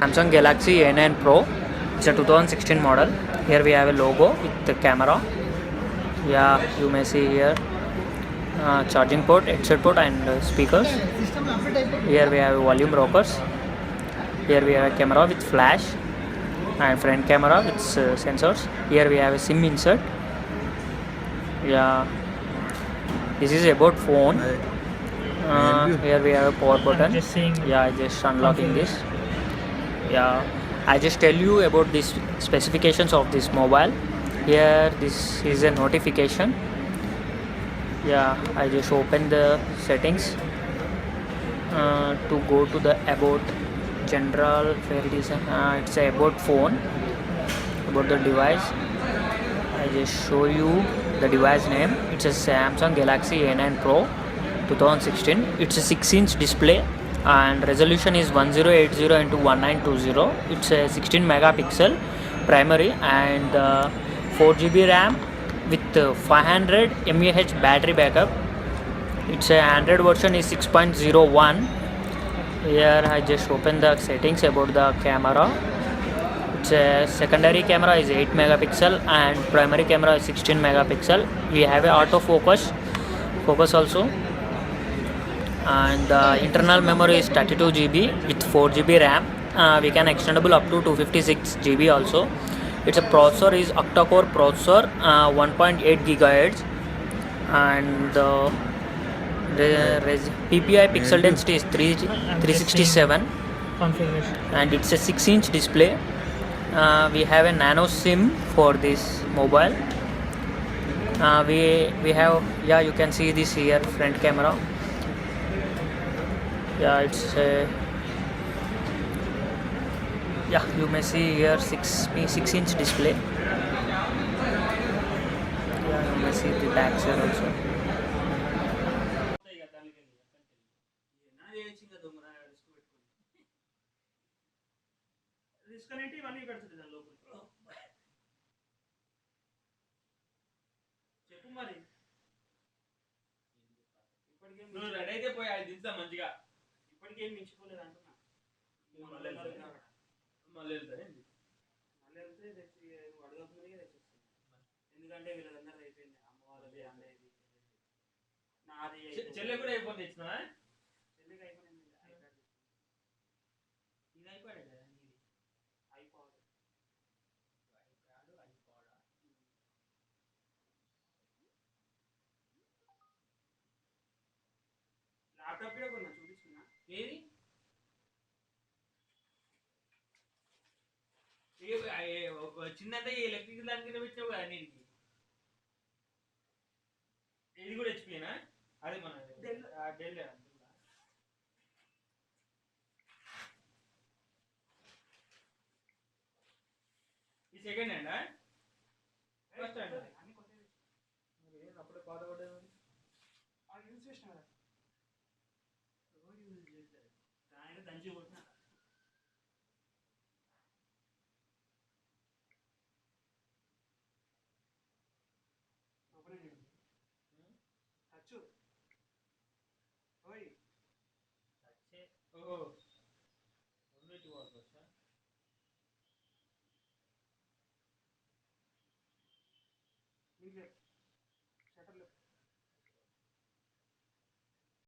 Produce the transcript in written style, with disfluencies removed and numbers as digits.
Samsung Galaxy A9 Pro. It's a 2016 model. Here we have a logo with the camera. Yeah, you may see here charging port, headset port and speakers. Here we have volume rockers. Here we have a camera with flash and front camera with sensors. Here we have a SIM insert. Yeah, this is about phone. Here we have a power button. Yeah, just unlocking this. Yeah, I just tell you about these specifications of this mobile. Here this is a notification. Yeah, I just open the settings to go to the about general where it is it's a about phone, about the device. I just show you the device name. It's a Samsung Galaxy A9 Pro 2016. It's a 6-inch display and resolution is 1080 into 1920. It's a 16 megapixel primary and 4 GB RAM with 500 mAh battery backup. It's a Android version is 6.01. Here I just open the settings about the camera. It's a secondary camera is 8 megapixel and primary camera is 16 megapixel. We have a autofocus also, and the internal memory is 32 GB with 4 GB RAM. We can extendable up to 256 GB also. Its a processor is octa-core processor, 1.8 GHz, and the PPI pixel density is 367, and it's a 6-inch display. We have a nano SIM for this mobile. We have, yeah, you can see this here front camera. Yeah, it's a, yeah, you may see here 6-inch display. Yeah, you may see the back side also. చెప్పు మరి నువ్వు ready అయితే పోయి అది దించుతా మంచిగా. ఇప్పటికేం మించిపోలేదు అంటున్నా. మళ్ళీ వెళ్తారేంటి? మళ్ళీ వెళ్తే తెచ్చి నువ్వు అడగకముందే తెచ్చిస్తాను. ఎందుకంటే వీళ్ళందరూ అయిపోయింది. అమ్మ వాళ్ళది అన్నయ్యది నాది. చెల్లె కూడా అయిపోయింది. ఇచ్చినా చెల్లికి అయిపోయింది. ఇది అయిపోయాడు కదా నీది అయిపోవాలి. ల్యాప్టాప్ కూడా కొన్నా చూపించుకున్నా. ఏది చిన్నంటే ఎలక్ట్రిక్ దానికైనా పెట్టావు కదా నీకు. ఇది కూడా హెచ్పినా? అదే మన డెల్. ఈ సెకండ్ హ్యాండా ఫస్ట్ హ్యాండ్? అప్పుడే పాత పడ్డా యూజ్ చేసిన యూజ్ చేస్తారు దాని దంచి కొట్టిన. టచ్